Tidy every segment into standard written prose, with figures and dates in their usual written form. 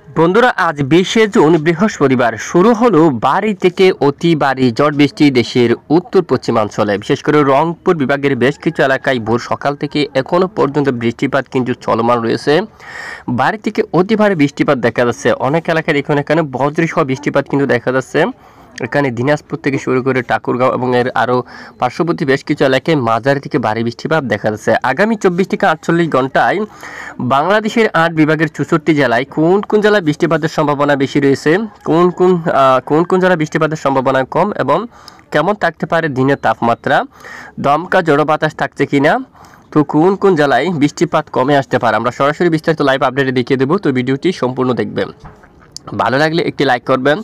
বন্ধুরা, আজ 20শে জুন বৃহস্পতিবার শুরু হলো ভারী থেকে অতি ভারী ঝড় বৃষ্টি দেশের উত্তর পশ্চিমাঞ্চলে, বিশেষ করে রংপুর বিভাগের বেশ কিছু এলাকায় ভোর সকাল থেকে এখনো পর্যন্ত বৃষ্টিপাত কিন্তু চলমান রয়েছে। ভারী থেকে অতি ভারী বৃষ্টিপাত দেখা যাচ্ছে অনেক এলাকায়। এখানে বজ্রসহ বৃষ্টিপাত কিন্তু দেখা যাচ্ছে। এখানে দিনাজপুর থেকে শুরু করে ঠাকুরগাঁও এবং এর আরও পার্শ্ববর্তী বেশ কিছু এলাকায় মাঝারি থেকে ভারী বৃষ্টিপাত দেখা যাচ্ছে। আগামী 24 থেকে 48 ঘন্টায় বাংলাদেশের 8 বিভাগের 64 জেলায় কোন কোন জেলায় বৃষ্টিপাতের সম্ভাবনা বেশি রয়েছে, কোন কোন জেলায় বৃষ্টিপাতের সম্ভাবনা কম এবং কেমন থাকতে পারে দিনের তাপমাত্রা, দমকা জড়ো বাতাস থাকছে কিনা, তো কোন কোন জেলায় বৃষ্টিপাত কমে আসতে পারে, আমরা সরাসরি বিস্তারিত লাইভ আপডেটে দেখিয়ে দেবো। তো ভিডিওটি সম্পূর্ণ দেখবেন। ভালো লাগলে একটি লাইক করবেন,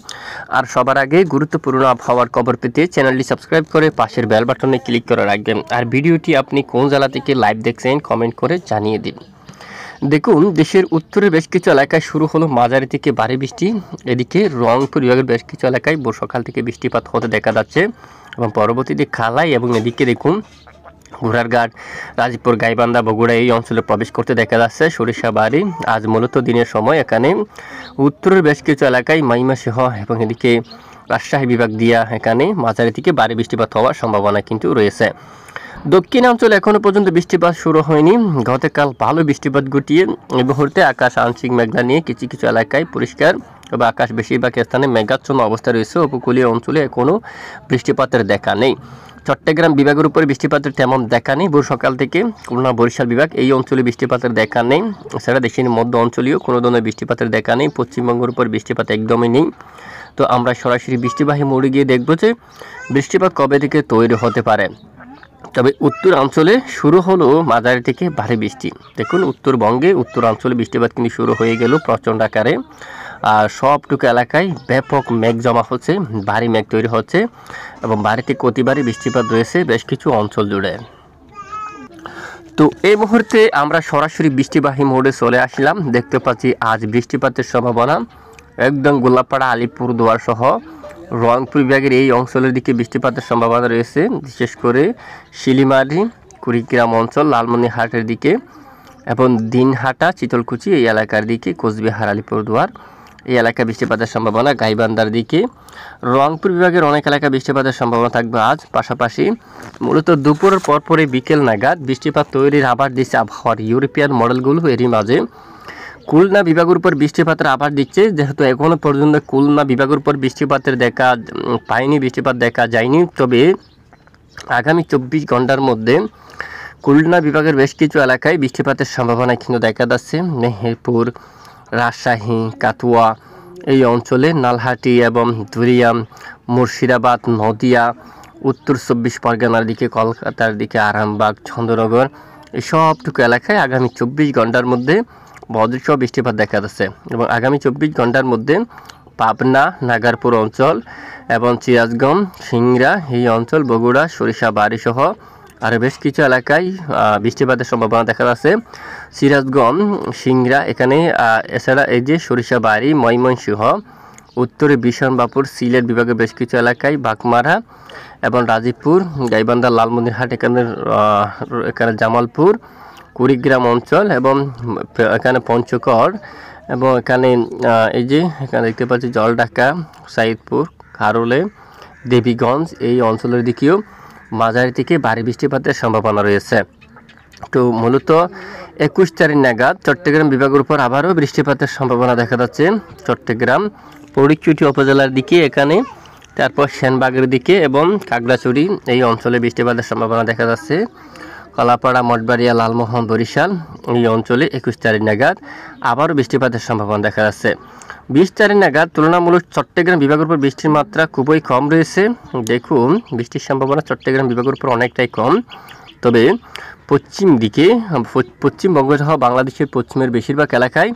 আর সবার আগে গুরুত্বপূর্ণ আবহাওয়ার খবর পেতে চ্যানেলটি সাবস্ক্রাইব করে পাশের বেল বাটনে ক্লিক করে রাখবেন। আর ভিডিওটি আপনি কোন জেলা থেকে লাইভ দেখছেন কমেন্ট করে জানিয়ে দিন। দেখুন, দেশের উত্তরের বেশ কিছু এলাকায় শুরু হলো মাঝারি থেকে ভারী বৃষ্টি। এদিকে রংপুর বিভাগের বেশ কিছু এলাকায় ভোর সকাল থেকে বৃষ্টিপাত হতে দেখা যাচ্ছে এবং পরবর্তীতে খালাই এবং এদিকে দেখুন ঘোড়ারঘাট, রাজীবপুর, গাইবান্ধা, বগুড়া এই অঞ্চলে প্রবেশ করতে দেখা যাচ্ছে সরিষাবাড়ি। আজ মূলত দিনের সময় এখানে উত্তরের বেশ কিছু এলাকায় ময়মনসিংহ এবং এদিকে রাজশাহী বিভাগ দিয়া এখানে মাঝারি থেকে ভারী বৃষ্টিপাত হওয়ার সম্ভাবনা কিন্তু রয়েছে। দক্ষিণাঞ্চলে এখনও পর্যন্ত বৃষ্টিপাত শুরু হয়নি। গতকাল ভালো বৃষ্টিপাত ঘটিয়ে এই মুহূর্তে আকাশ আংশিক মেঘলা নিয়ে কিছু কিছু এলাকায় পরিষ্কার, তবে আকাশ বেশিরভাগ স্থানে মেঘাচ্ছন্ন অবস্থা রয়েছে। উপকূলীয় অঞ্চলে এখনও বৃষ্টিপাতের দেখা নেই। চট্টগ্রাম বিভাগের উপরে বৃষ্টিপাতের তেমন দেখা নেই। ভোর সকাল থেকে খুলনা, বরিশাল বিভাগ এই অঞ্চলে বৃষ্টিপাতের দেখা নেই। এছাড়া দেশের মধ্য অঞ্চলীয় কোনো ধরনের বৃষ্টিপাতের দেখা নেই। পশ্চিমবঙ্গের উপর বৃষ্টিপাত একদমই নেই। তো আমরা সরাসরি বৃষ্টিবাহী মোড়ে গিয়ে দেখব যে বৃষ্টিপাত কবে থেকে তৈরি হতে পারে। তবে উত্তরাঞ্চলে শুরু হলো মাঝারি থেকে ভারী বৃষ্টি। দেখুন, উত্তরবঙ্গে উত্তরাঞ্চলে বৃষ্টিপাত কিন্তু শুরু হয়ে গেল প্রচণ্ড আকারে। আর সবটুকু এলাকায় ব্যাপক মেঘ জমা হচ্ছে, ভারী মেঘ তৈরি হচ্ছে এবং ভারী থেকে অতি ভারী বৃষ্টিপাত রয়েছে বেশ কিছু অঞ্চল জুড়ে। তো এই মুহূর্তে আমরা সরাসরি বৃষ্টিবাহী মোডে চলে আসলাম। দেখতে পাচ্ছি আজ বৃষ্টিপাতের সম্ভাবনা একদম গোলাপাড়া, আলিপুরদুয়ার সহ রংপুর বিভাগের এই অঞ্চলের দিকে বৃষ্টিপাতের সম্ভাবনা রয়েছে। বিশেষ করে শিলিমারি, কুড়িগ্রাম অঞ্চল, লালমনিরহাটের দিকে এবং দিনহাটা, চিতলকুচি এই এলাকার দিকে, কোচবিহার, আলিপুরদুয়ার এই এলাকায় বৃষ্টিপাতের সম্ভাবনা। গাইবান্ধার দিকে, রংপুর বিভাগের অনেক এলাকায় বৃষ্টিপাতের সম্ভাবনা থাকবে আজ। পাশাপাশি মূলত দুপুরের পরপরই বিকেল নাগাদ বৃষ্টিপাত তৈরির আভাস দিচ্ছে আবহাওয়ার ইউরোপিয়ান মডেলগুলো। এরই মাঝে খুলনা বিভাগের উপর বৃষ্টিপাতের আভাস দিচ্ছে, যেহেতু এখনও পর্যন্ত খুলনা বিভাগের উপর বৃষ্টিপাতের দেখা পায়নি, বৃষ্টিপাত দেখা যায়নি। তবে আগামী 24 ঘন্টার মধ্যে খুলনা বিভাগের বেশ কিছু এলাকায় বৃষ্টিপাতের সম্ভাবনা কিন্তু দেখা যাচ্ছে। মেহেরপুর, রাজশাহী, কাতুয়া এই অঞ্চলে, নালহাটি এবং ধুরিয়াম, মুর্শিদাবাদ, নদিয়া, উত্তর 24 পরগনার দিকে, কলকাতার দিকে, আরামবাগ, চন্দ্রনগর এই সবটুকু এলাকায় আগামী 24 ঘন্টার মধ্যে বজ্রসহ বৃষ্টিপাত দেখা যাচ্ছে। এবং আগামী 24 ঘন্টার মধ্যে পাবনা, নাগারপুর অঞ্চল এবং সিরাজগঞ্জ, সিংড়া এই অঞ্চল, বগুড়া, সরিষাবাড়ি সহ আরও বেশ কিছু এলাকায় বৃষ্টিপাতের সম্ভাবনা দেখা যাচ্ছে। সিরাজগঞ্জ, সিংড়া এখানে, এছাড়া এই যে সরিষাবাড়ি, ময়মনসিংহ, উত্তরে বিশনবাপুর, সিলেট বিভাগের বেশ কিছু এলাকায়, বাগমারা এবং রাজীবপুর, গাইবান্ধা, লালমনিরহাট এখানে জামালপুর, কুড়িগ্রাম অঞ্চল এবং এখানে পঞ্চগড় এবং এখানে এই যে এখানে দেখতে পাচ্ছি জলঢাকা, সাইদপুর, খারোলে, দেবীগঞ্জ এই অঞ্চলের দিকেও মাঝারি থেকে ভারী বৃষ্টিপাতের সম্ভাবনা রয়েছে। তো মূলত 21 তারিখ নাগাদ চট্টগ্রাম বিভাগের উপর আবারও বৃষ্টিপাতের সম্ভাবনা দেখা যাচ্ছে। চট্টগ্রাম ফটিকছড়ি উপজেলার দিকে এখানে, তারপর সেনবাগের দিকে এবং খাগড়াছড়ি এই অঞ্চলে বৃষ্টিপাতের সম্ভাবনা দেখা যাচ্ছে। কলাপাড়া, মঠবাড়িয়া, লালমোহন, বরিশাল এই অঞ্চলে 21 তারিখ নাগাদ আবারও বৃষ্টিপাতের সম্ভাবনা দেখা যাচ্ছে। 20 তারিখ নাগাদ তুলনামূলক চট্টগ্রাম বিভাগের উপর বৃষ্টির মাত্রা খুবই কম রয়েছে। দেখুন, বৃষ্টির সম্ভাবনা চট্টগ্রাম বিভাগের উপর অনেকটাই কম। তবে পশ্চিম দিকে, পশ্চিমবঙ্গ সহ বাংলাদেশের পশ্চিমের বেশিরভাগ এলাকায়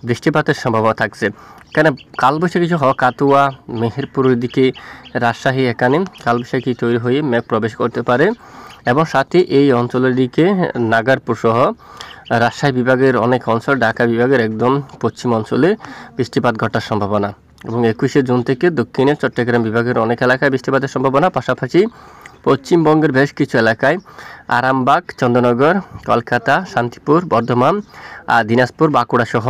বৃষ্টিপাতের সম্ভাবনা থাকছে। এখানে কালবৈশাখী সহ কাতুয়া, মেহেরপুরের দিকে, রাজশাহী এখানে কালবৈশাখী তৈরি হয়ে মেঘ প্রবেশ করতে পারে এবং সাথে এই অঞ্চলের দিকে নাগারপুর সহ রাজশাহী বিভাগের অনেক অঞ্চল, ঢাকা বিভাগের একদম পশ্চিম অঞ্চলে বৃষ্টিপাত ঘটার সম্ভাবনা। এবং 21শে জুন থেকে দক্ষিণে চট্টগ্রাম বিভাগের অনেক এলাকায় বৃষ্টিপাতের সম্ভাবনা। পাশাপাশি পশ্চিমবঙ্গের বেশ কিছু এলাকায় আরামবাগ, চন্দ্রনগর, কলকাতা, শান্তিপুর, বর্ধমান, দিনাজপুর, বাঁকুড়া সহ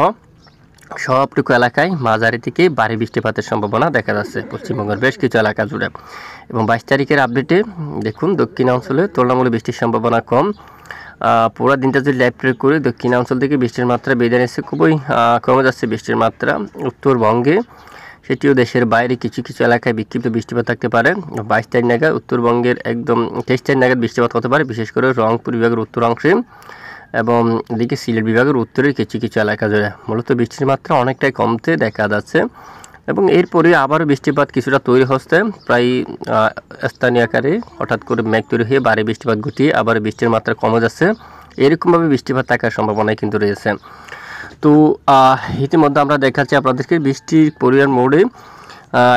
সবটুকু এলাকায় মাঝারি থেকে ভারী বৃষ্টিপাতের সম্ভাবনা দেখা যাচ্ছে পশ্চিমবঙ্গের বেশ কিছু এলাকা জুড়ে। এবং 22 তারিখের আপডেটে দেখুন দক্ষিণাঞ্চলে তুলনামূলক বৃষ্টির সম্ভাবনা কম। পুরো দিনটা যদি লাইভ ট্রেক করি দক্ষিণাঞ্চল থেকে বৃষ্টির মাত্রা বেড়ে যাচ্ছে, খুবই কমে যাচ্ছে বৃষ্টির মাত্রা। উত্তরবঙ্গে সেটিও দেশের বাইরে কিছু কিছু এলাকায় বিক্ষিপ্ত বৃষ্টিপাত থাকতে পারে। 22 তারিখ নাগাদ উত্তরবঙ্গের একদম 23 তারিখ নাগাদ বৃষ্টিপাত হতে পারে, বিশেষ করে রংপুর বিভাগের উত্তরাংশে এবং এদিকে সিলেট বিভাগের উত্তরের কিছু কিছু এলাকা জুড়ে মূলত বৃষ্টির মাত্রা অনেকটাই কমতে দেখা যাচ্ছে। এবং এরপরে আবারও বৃষ্টিপাত কিছুটা তৈরি হচ্ছে, প্রায় স্থানীয় আকারে হঠাৎ করে মেঘ তৈরি হয়ে ভারী বৃষ্টিপাত ঘটিয়ে আবার বৃষ্টির মাত্রা কমে যাচ্ছে। এরকমভাবে বৃষ্টিপাত থাকার সম্ভাবনাই কিন্তু রয়েছে। তো ইতিমধ্যে আমরা দেখাচ্ছি আপনাদেরকে বৃষ্টির পরিমাণ মোড়ে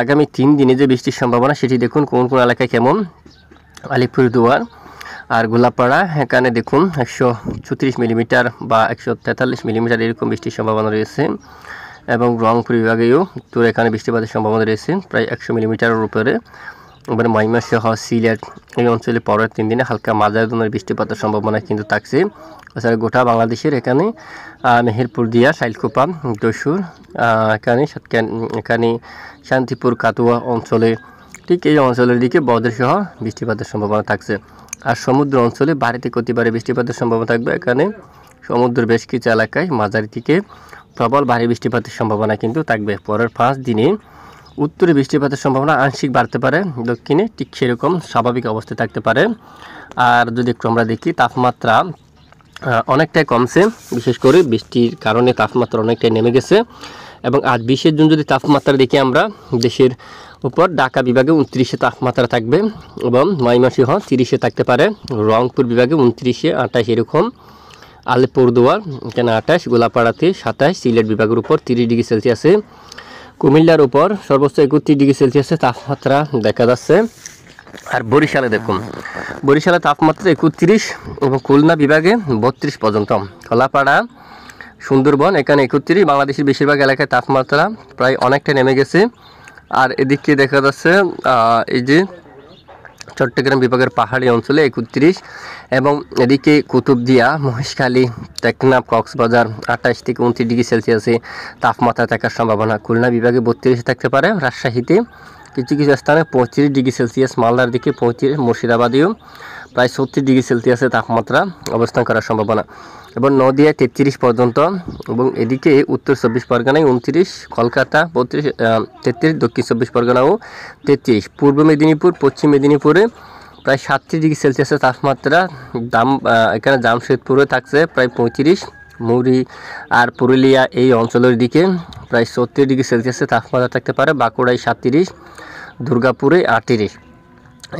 আগামী 3 দিনে যে বৃষ্টির সম্ভাবনা সেটি দেখুন কোন কোন এলাকায় কেমন। আলিপুরদুয়ার আর গোলাপাড়া এখানে দেখুন 134 মিলিমিটার বা 143 মিলিমিটার এরকম বৃষ্টির সম্ভাবনা রয়েছে। এবং রংপুর বিভাগেও তোর এখানে বৃষ্টিপাতের সম্ভাবনা রয়েছে প্রায় 100 মিলিমিটারের উপরে। এবার ময়মনসিংহ সিলেট এই অঞ্চলে পরের 3 দিনে হালকা মাঝারি ধরনের বৃষ্টিপাতের সম্ভাবনা কিন্তু থাকছে। এছাড়া গোটা বাংলাদেশের এখানে মেহেরপুর দিয়া শাইলকুপা দস্যুর এখানে শান্তিপুর কাতুয়া অঞ্চলে ঠিক এই অঞ্চলের দিকে বজ্রসহ বৃষ্টিপাতের সম্ভাবনা থাকছে। আর সমুদ্র অঞ্চলে ভারী থেকে অতি ভারী বৃষ্টিপাতের সম্ভাবনা থাকবে। এখানে সমুদ্রের বেশ কিছু এলাকায় মাঝারি থেকে প্রবল ভারী বৃষ্টিপাতের সম্ভাবনা কিন্তু থাকবে। পরের 5 দিনে উত্তরে বৃষ্টিপাতের সম্ভাবনা আংশিক বাড়তে পারে, দক্ষিণে ঠিক সেরকম স্বাভাবিক অবস্থায় থাকতে পারে। আর যদি একটু আমরা দেখি তাপমাত্রা অনেকটাই কমছে, বিশেষ করে বৃষ্টির কারণে তাপমাত্রা অনেকটাই নেমে গেছে। এবং আজ 20 জুন যদি তাপমাত্রা দেখি আমরা দেশের উপর ঢাকা বিভাগে 29-এ তাপমাত্রা থাকবে এবং ময়মনসিংহ 30-এ থাকতে পারে, রংপুর বিভাগে 29-এ 28 এরকম, আলিপুরদুয়ার এখানে 28, গোলাপাড়াতে 27, সিলেট বিভাগের উপর 30 ডিগ্রি সেলসিয়াসে, কুমিল্লার উপর সর্বোচ্চ 31 ডিগ্রি সেলসিয়াসে তাপমাত্রা দেখা যাচ্ছে। আর বরিশালে দেখুন, বরিশালে তাপমাত্রা 31 এবং খুলনা বিভাগে 32 পর্যন্ত, কলাপাড়া সুন্দরবন এখানে 31। বাংলাদেশের বেশিরভাগ এলাকায় তাপমাত্রা প্রায় অনেকটা নেমে গেছে। আর এদিকে দেখা যাচ্ছে এই যে চট্টগ্রাম বিভাগের পাহাড়ি অঞ্চলে 31 এবং এদিকে কুতুবদিয়া মহেশখালী টেকনাফ কক্সবাজার 28 থেকে 29 ডিগ্রি সেলসিয়াসে তাপমাত্রা থাকার সম্ভাবনা। খুলনা বিভাগে 32 থাকতে পারে, রাজশাহীতে কিছু কিছু স্থানে 35 ডিগ্রি সেলসিয়াস, মালদার দিকে 35, মুর্শিদাবাদেও প্রায় 36 ডিগ্রি সেলসিয়াসে তাপমাত্রা অবস্থান করার সম্ভাবনা। এবং নদিয়া 33 পর্যন্ত এবং এদিকে উত্তর 24 পরগনায় 29, কলকাতা 33, দক্ষিণ 24 পরগনাও 33, পূর্ব মেদিনীপুর পশ্চিম মেদিনীপুরে প্রায় 37 ডিগ্রি সেলসিয়াসের তাপমাত্রা। এখানে জামশেদপুরে থাকছে প্রায় 35, মুড়ি আর পুরুলিয়া এই অঞ্চলের দিকে প্রায় 36 ডিগ্রি সেলসিয়াসের তাপমাত্রা থাকতে পারে, বাঁকুড়ায় 37, দুর্গাপুরে 38।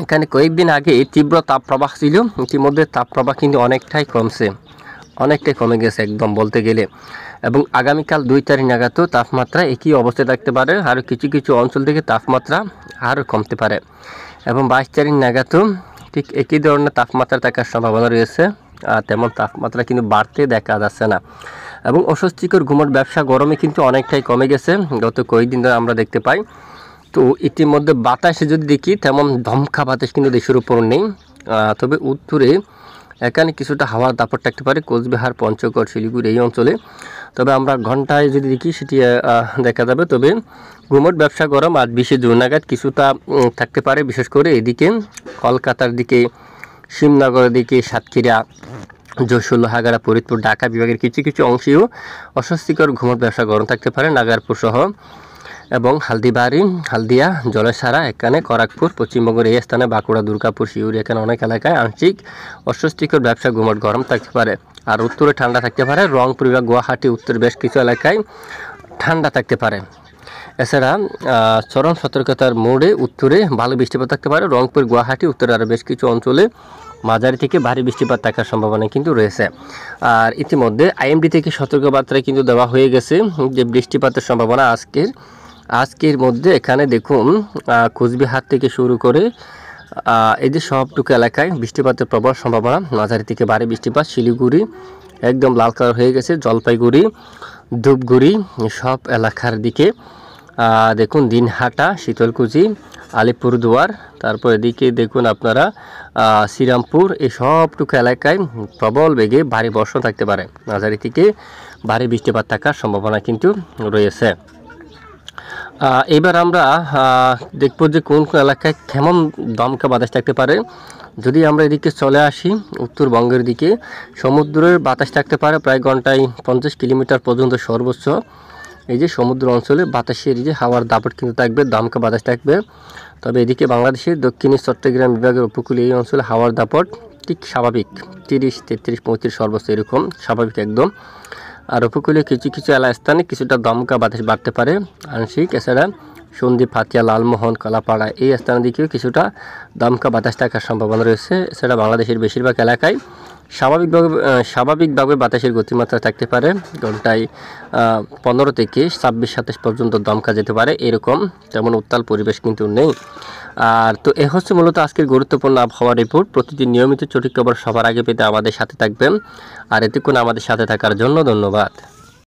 এখানে কয়েকদিন আগে তীব্র তাপপ্রবাহ ছিল, ইতিমধ্যে তাপপ্রবাহ কিন্তু অনেকটাই কমে গেছে একদম বলতে গেলে। এবং আগামীকাল 2 তারিখ নাগাদও তাপমাত্রা একই অবস্থায় থাকতে পারে, আর কিছু কিছু অঞ্চল থেকে তাপমাত্রা আরও কমতে পারে। এবং 22 তারিখ নাগাদও ঠিক একই ধরনের তাপমাত্রা থাকার সম্ভাবনা রয়েছে, আর তেমন তাপমাত্রা কিন্তু বাড়তে দেখা যাচ্ছে না। এবং অস্বস্তিকর গুমট ব্যবসা গরমে কিন্তু অনেকটাই কমে গেছে গত কয়েকদিন ধরে আমরা দেখতে পাই। তো ইতিমধ্যে বাতাসে যদি দেখি তেমন দমকা বাতাস কিন্তু দেশের উপর নেই, তবে উত্তরে এখানে কিছুটা হাওয়ার দাপট থাকতে পারে কোচবিহার, পঞ্চগড়, শিলিগুড়ি এই অঞ্চলে। তবে আমরা ঘন্টায় যদি দেখি সেটি দেখা যাবে। তবে গুমট ব্যবসা গরম আজ 20 জুন নাগাদ কিছুটা থাকতে পারে, বিশেষ করে এদিকে কলকাতার দিকে, শিবনগরের দিকে, সাতক্ষীরা, যশোর, লোহাগাড়া, ফরিদপুর, ঢাকা বিভাগের কিছু কিছু অংশেও অস্বস্তিকর গুমট ব্যবসা গরম থাকতে পারে, নাগারপুর সহ এবং হালদিবাড়ি, হালদিয়া, জলেসারা এখানে, খড়গপুর পশ্চিমবঙ্গের এই স্থানে, বাঁকুড়া, দুর্গাপুর, শিউরি এখানে অনেক এলাকায় আংশিক অস্বস্তিকর ব্যবসা গুমট গরম থাকতে পারে। আর উত্তরে ঠান্ডা থাকতে পারে, রংপুর বিভাগ, গুয়াহাটি উত্তর বেশ কিছু এলাকায় ঠান্ডা থাকতে পারে। এছাড়া চরম সতর্কতার মোড়ে উত্তরে ভালো বৃষ্টিপাত থাকতে পারে, রংপুর, গুয়াহাটি উত্তরে আরও বেশ কিছু অঞ্চলে মাঝারি থেকে ভারী বৃষ্টিপাত থাকার সম্ভাবনা কিন্তু রয়েছে। আর ইতিমধ্যে আইএমডি থেকে সতর্কবার্তা কিন্তু দেওয়া হয়ে গেছে যে বৃষ্টিপাতের সম্ভাবনা আজকের মধ্যে এখানে দেখুন কোচবিহার থেকে শুরু করে এই যে সবটুকু এলাকায় বৃষ্টিপাতের প্রবল সম্ভাবনা, মাঝারি থেকে ভারী বৃষ্টিপাত। শিলিগুড়ি একদম লাল কালার হয়ে গেছে, জলপাইগুড়ি, ধূপগুড়ি সব এলাকার দিকে দেখুন, দিনহাটা, শীতলকুচি, আলিপুরদুয়ার, তারপর এদিকে দেখুন আপনারা শ্রীরামপুর, এই সবটুকু এলাকায় প্রবল বেগে ভারী বর্ষণ থাকতে পারে, মাঝারি থেকে ভারী বৃষ্টিপাত থাকার সম্ভাবনা কিন্তু রয়েছে। এবার আমরা দেখব যে কোন কোন এলাকায় কেমন দমকা বাতাস থাকতে পারে। যদি আমরা এদিকে চলে আসি উত্তরবঙ্গের দিকে, সমুদ্রের বাতাস থাকতে পারে প্রায় ঘন্টায় 50 কিলোমিটার পর্যন্ত সর্বোচ্চ। এই যে সমুদ্র অঞ্চলে বাতাসের যে হাওয়ার দাপট কিন্তু থাকবে, দমকা বাতাস থাকবে। তবে এদিকে বাংলাদেশের দক্ষিণে চট্টগ্রাম বিভাগের উপকূলে এই অঞ্চলে হাওয়ার দাপট ঠিক স্বাভাবিক, 30, 33, 35 সর্বোচ্চ এরকম স্বাভাবিক একদম। আর উপকূলে কিছু কিছু স্থানে কিছুটা দমকা বাতাস বাড়তে পারে আংশিক। এছাড়া সন্দ্বীপ, হাতিয়া, লালমোহন, কলাপাড়া এই স্থানের দিকেও কিছুটা দমকা বাতাস থাকার সম্ভাবনা রয়েছে। এছাড়া বাংলাদেশের বেশিরভাগ এলাকায় স্বাভাবিকভাবে বাতাসের গতিমাত্রা থাকতে পারে ঘন্টায় 15 থেকে 26-27 পর্যন্ত দমকা যেতে পারে, এরকম তেমন উত্তাল পরিবেশ কিন্তু নেই। আর তো এ হচ্ছে মূলত আজকের গুরুত্বপূর্ণ আবহাওয়া রিপোর্ট। প্রতিদিন নিয়মিত সঠিক খবর সবার আগে পেতে আমাদের সাথে থাকবেন। আর এতক্ষণ আমাদের সাথে থাকার জন্য ধন্যবাদ।